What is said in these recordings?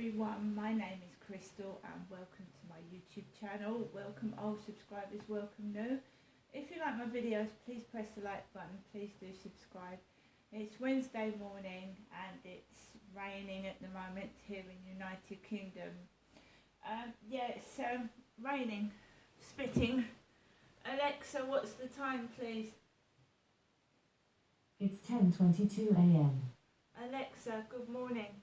everyone, my name is Crystal and welcome to my YouTube channel. Welcome old subscribers, welcome new. If you like my videos, please press the like button, please do subscribe. It's Wednesday morning and it's raining at the moment here in United Kingdom. It's raining, spitting. Alexa, what's the time please? It's 10:22 a.m. Alexa, good morning.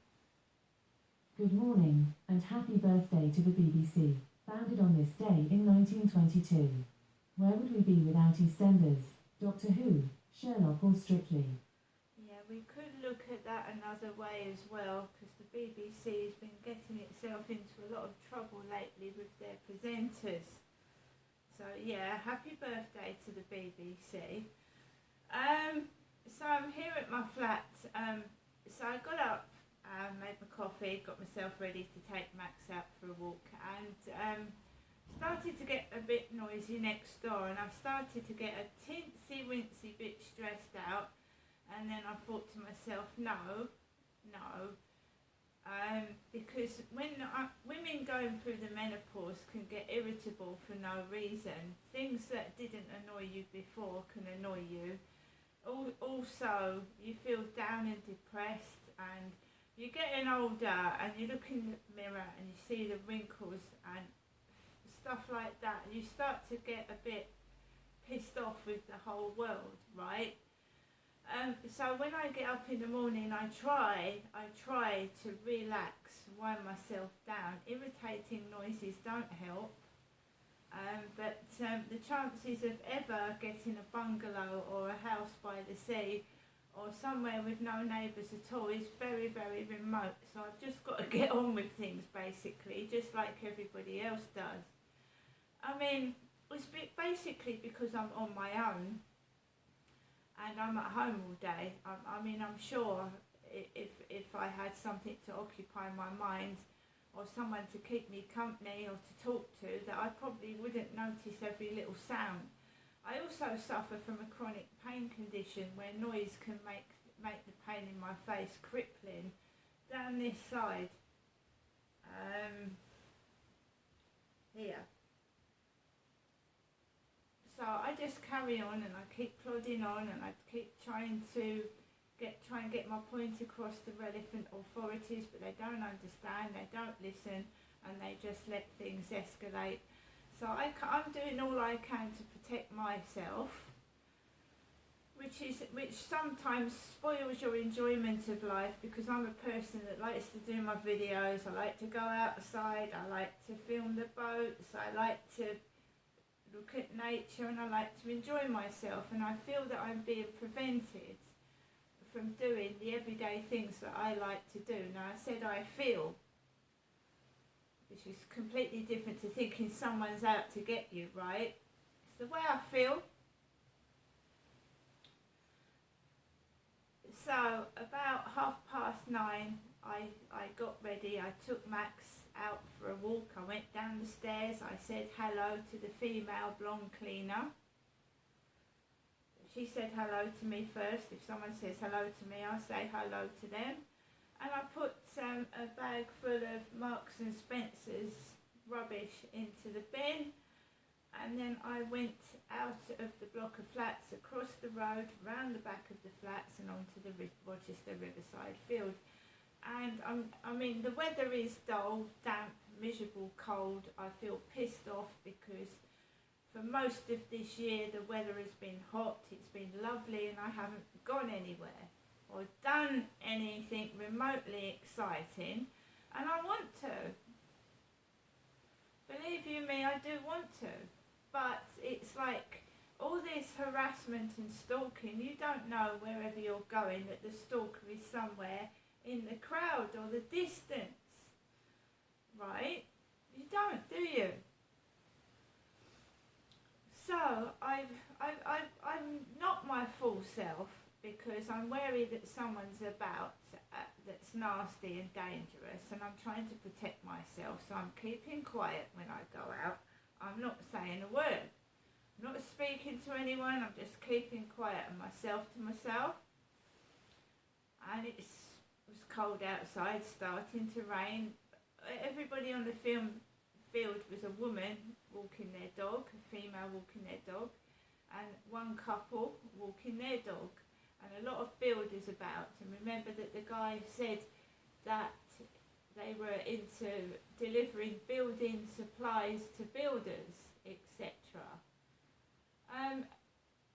Good morning, and happy birthday to the BBC, founded on this day in 1922. Where would we be without EastEnders, Doctor Who, Sherlock or Strictly? Yeah, we could look at that another way as well, because the BBC has been getting itself into a lot of trouble lately with their presenters. So yeah, happy birthday to the BBC. So I'm here at my flat. So I got up, made my coffee, got myself ready to take Max out for a walk, and started to get a bit noisy next door, and I started to get a tinsy wincy bit stressed out, and then I thought to myself, no, because when women going through the menopause can get irritable for no reason. Things that didn't annoy you before can annoy you. Also, you feel down and depressed, and you're getting older and you look in the mirror and you see the wrinkles and stuff like that. You start to get a bit pissed off with the whole world, right? So when I get up in the morning, I try to relax, wind myself down. Irritating noises don't help. But the chances of ever getting a bungalow or a house by the sea or somewhere with no neighbours at all is very, very remote. So I've just got to get on with things, basically, just like everybody else does. I mean, it's basically because I'm on my own and I'm at home all day. I'm sure if I had something to occupy my mind or someone to keep me company or to talk to, that I probably wouldn't notice every little sound. I also suffer from a chronic pain condition where noise can make the pain in my face crippling down this side. Here. So I just carry on and I keep plodding on and I keep trying to get my point across to relevant authorities, but they don't understand, they don't listen, and they just let things escalate. So I'm doing all I can to protect myself, which sometimes spoils your enjoyment of life, because I'm a person that likes to do my videos, I like to go outside, I like to film the boats, I like to look at nature, and I like to enjoy myself, and I feel that I'm being prevented from doing the everyday things that I like to do. Now, I said I feel, which is completely different to thinking someone's out to get you, right? It's the way I feel. So about 9:30, I got ready. I took Max out for a walk. I went down the stairs. I said hello to the female blonde cleaner. She said hello to me first. If someone says hello to me, I say hello to them. And I put a bag full of Marks and Spencer's rubbish into the bin. And then I went out of the block of flats, across the road, round the back of the flats and onto the Rochester Riverside field. And the weather is dull, damp, miserable, cold. I feel pissed off because for most of this year the weather has been hot, it's been lovely, and I haven't gone anywhere or done anything remotely exciting, and I want to. Believe you me, I do want to, but it's like all this harassment and stalking. You don't know wherever you're going that the stalker is somewhere in the crowd or the distance, right? You don't, do you? So I'm not my full self because I'm wary that someone's about that's nasty and dangerous, and I'm trying to protect myself. So I'm keeping quiet when I go out. I'm not saying a word. I'm not speaking to anyone. I'm just keeping quiet and myself to myself. And it was cold outside, starting to rain. everybody on the field was a woman walking their dog, a female walking their dog, and one couple walking their dog, and a lot of builders about. And remember that the guy said that they were into delivering building supplies to builders, etc.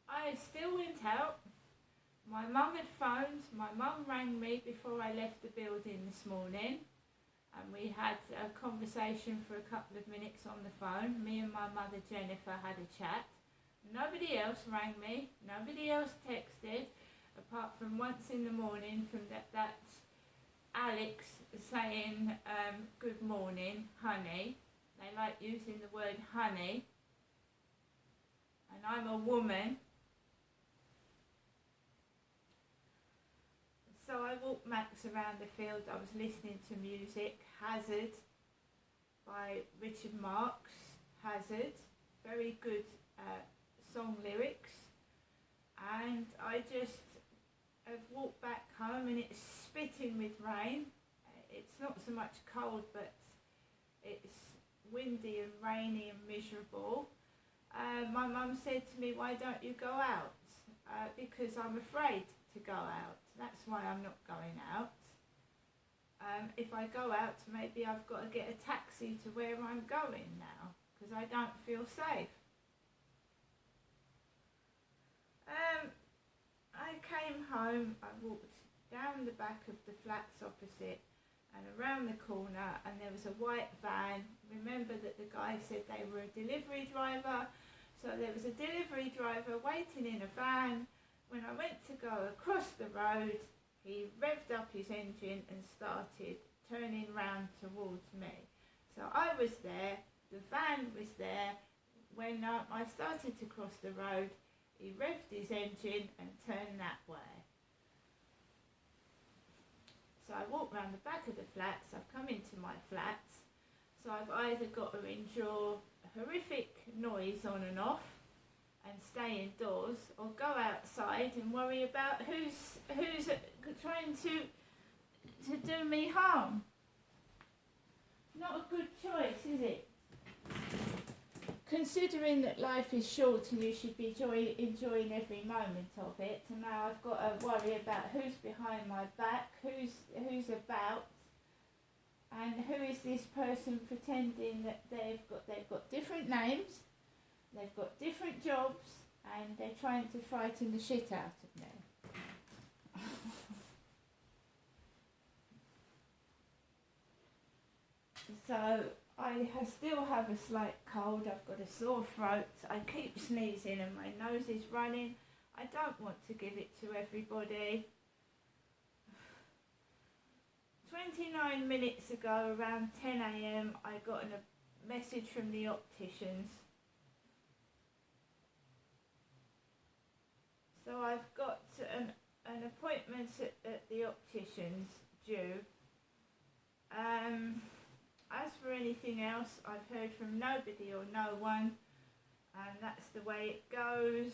I still went out. My mum had phoned. My mum rang me before I left the building this morning, and we had a conversation for a couple of minutes on the phone. Me and my mother Jennifer had a chat. Nobody else rang me. Nobody else texted, apart from once in the morning from that Alex saying, good morning, honey. They like using the word honey. And I'm a woman. So I walked Max around the field. I was listening to music. Hazard by Richard Marx. Hazard. Very good song lyrics. And I just have walked back home, and it's spitting with rain. It's not so much cold, but it's windy and rainy and miserable. My mum said to me, why don't you go out? Because I'm afraid to go out. That's why I'm not going out. If I go out, maybe I've got to get a taxi to where I'm going now, because I don't feel safe. I came home, I walked down the back of the flats opposite and around the corner, and there was a white van. Remember that the guy said they were a delivery driver, so there was a delivery driver waiting in a van. When I went to go across the road, he revved up his engine and started turning round towards me. So I was there, the van was there. When I started to cross the road, he revved his engine and turned that way. So I walked round the back of the flats. I've come into my flats. So I've either got to endure horrific noise on and off and stay indoors, or go outside and worry about who's trying to do me harm. Not a good choice, is it? Considering that life is short and you should be enjoying every moment of it, and now I've got to worry about who's behind my back, who's about, and who is this person pretending that they've got different names, they've got different jobs, and they're trying to frighten the shit out of me. So I still have a slight cold. I've got a sore throat. I keep sneezing and my nose is running. I don't want to give it to everybody. 29 minutes ago, around 10 a.m, I got a message from the opticians. So I've got an appointment at the opticians due. As for anything else, I've heard from nobody or no one, and that's the way it goes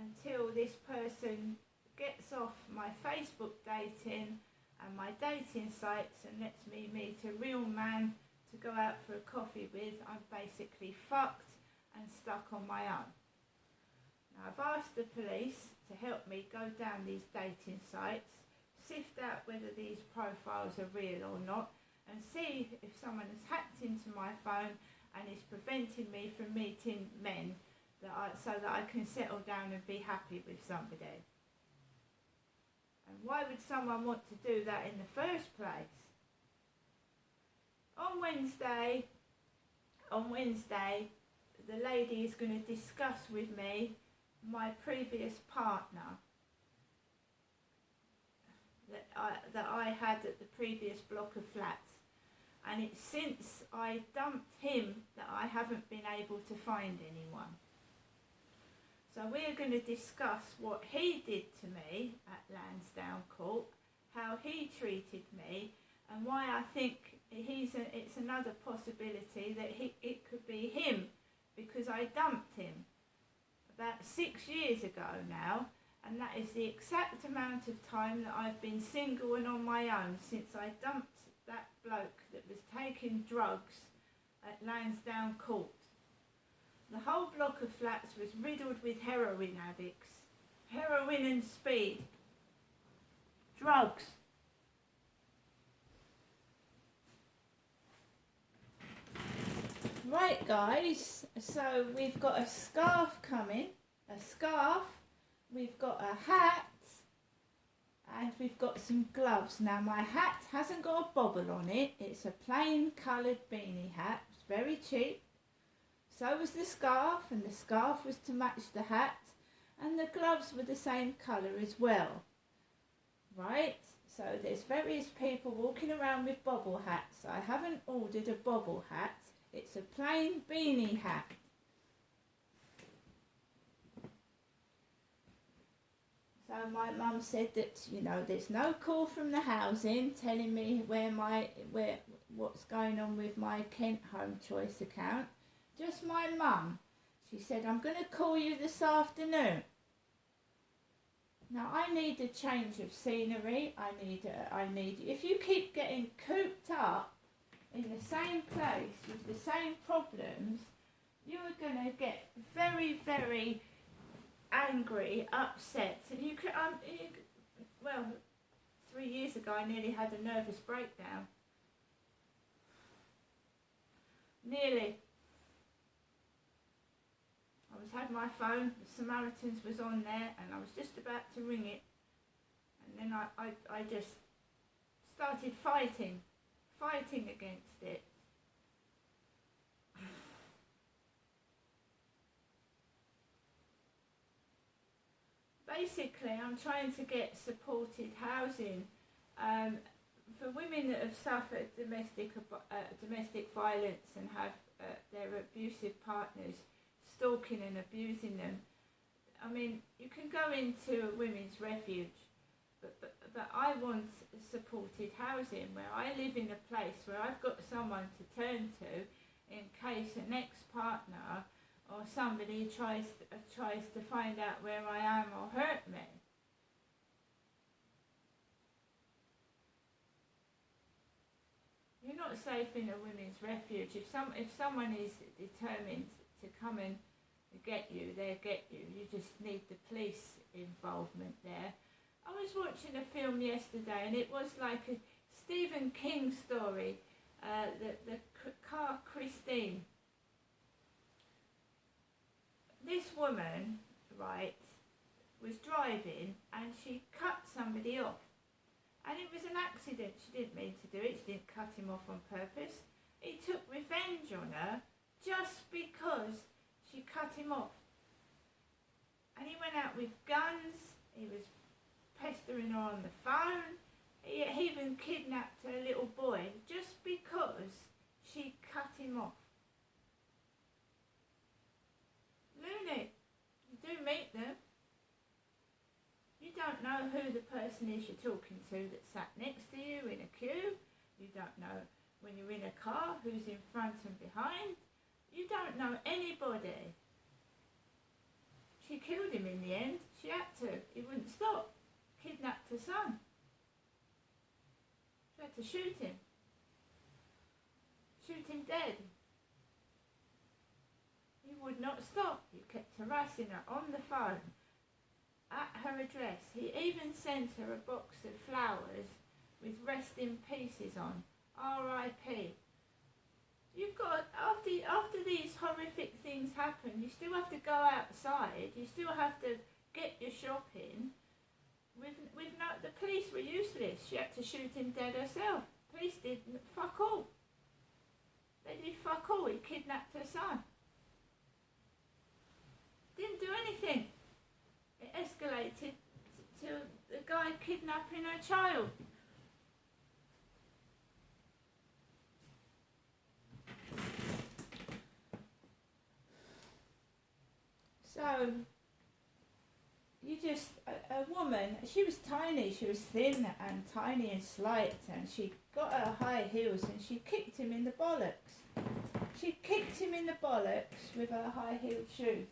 until this person gets off my Facebook dating and my dating sites and lets me meet a real man to go out for a coffee with. I'm basically fucked and stuck on my own. Now, I've asked the police to help me go down these dating sites, sift out whether these profiles are real or not, and see if someone has hacked into my phone and is preventing me from meeting men so that I can settle down and be happy with somebody. And why would someone want to do that in the first place? On Wednesday, the lady is going to discuss with me my previous partner that I had at the previous block of flats, and it's since I dumped him that I haven't been able to find anyone. So we're going to discuss what he did to me at Lansdowne Court, how he treated me, and why I think it's another possibility that it could be him, because I dumped him about 6 years ago now. And that is the exact amount of time that I've been single and on my own since I dumped bloke that was taking drugs at Lansdowne Court. The whole block of flats was riddled with heroin addicts. Heroin and speed. Drugs. Right guys, so we've got a scarf coming. A scarf. We've got a hat. And we've got some gloves. Now my hat hasn't got a bobble on it. It's a plain coloured beanie hat. It's very cheap. So was the scarf, and the scarf was to match the hat, and the gloves were the same colour as well. Right? So there's various people walking around with bobble hats. I haven't ordered a bobble hat. It's a plain beanie hat. So my mum said that, you know, there's no call from the housing telling me what's going on with my Kent Home Choice account. Just my mum. She said, I'm going to call you this afternoon. Now I need a change of scenery. I need. If you keep getting cooped up in the same place with the same problems, you're going to get very, very angry, upset. And you could, well, 3 years ago I nearly had a nervous breakdown. Nearly. Had my phone, the Samaritans was on there, and I was just about to ring it, and then I just started fighting against it. Basically, I'm trying to get supported housing for women that have suffered domestic violence and have their abusive partners stalking and abusing them. I mean, you can go into a women's refuge, but I want supported housing where I live in a place where I've got someone to turn to in case an ex-partner or somebody tries to find out where I am or hurt me. You're not safe in a women's refuge. If someone is determined to come and get you, they'll get you. You just need the police involvement there. I was watching a film yesterday, and it was like a Stephen King story, the car Christine. This woman, right, was driving and she cut somebody off. And it was an accident. She didn't mean to do it. She didn't cut him off on purpose. He took revenge on her just because she cut him off. And he went out with guns. He was pestering her on the phone. He even kidnapped her little boy just because she cut him off. Loony. You do meet them. You don't know who the person is you're talking to that sat next to you in a queue. You don't know when you're in a car who's in front and behind. You don't know anybody. She killed him in the end. She had to. He wouldn't stop. Kidnapped her son. She had to shoot him. Shoot him dead. He would not stop. He kept harassing her on the phone. At her address. He even sent her a box of flowers with rest in pieces on. R.I.P. You've got, after these horrific things happen, you still have to go outside. You still have to get your shopping. The police were useless. She had to shoot him dead herself. Police did fuck all. They did fuck all. He kidnapped her son. Didn't do anything. It escalated to the guy kidnapping her child. So, you just, a woman, she was tiny, she was thin and tiny and slight, and she got her high heels and she kicked him in the bollocks. She kicked him in the bollocks with her high-heeled shoes.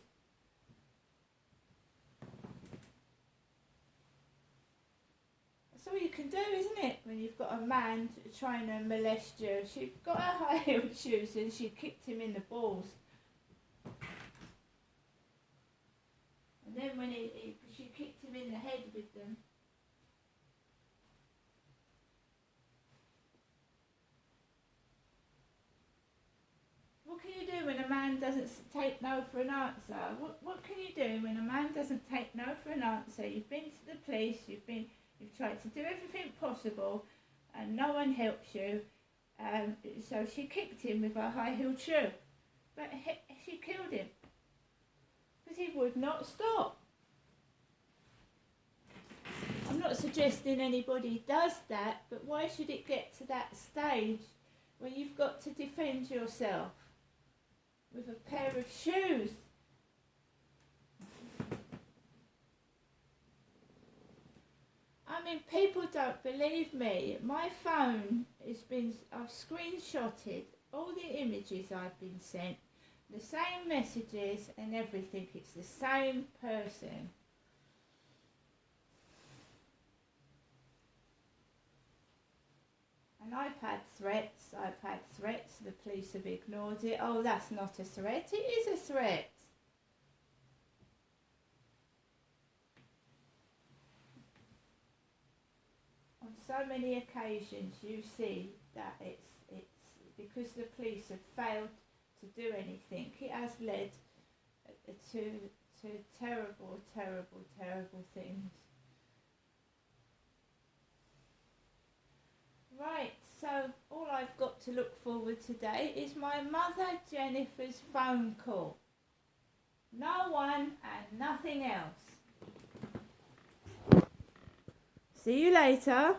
That's all you can do, isn't it? When you've got a man trying to molest you. She got her high-heeled shoes and she kicked him in the balls. And then when she kicked him in the head with them. What can you do when a man doesn't take no for an answer? What can you do when a man doesn't take no for an answer? You've been to the police, you've tried to do everything possible, and no one helps you. So she kicked him with her high-heeled shoe, but she killed him because he would not stop. I'm not suggesting anybody does that, but why should it get to that stage where you've got to defend yourself with a pair of shoes? I mean, people don't believe me. My phone I've screenshotted all the images I've been sent, the same messages and everything. It's the same person. And I've had threats, the police have ignored it. Oh, that's not a threat, it is a threat. On so many occasions you see that it's because the police have failed to do anything. It has led to terrible, terrible, terrible things. Right, so all I've got to look forward to today is my mother Jennifer's phone call. No one and nothing else. See you later.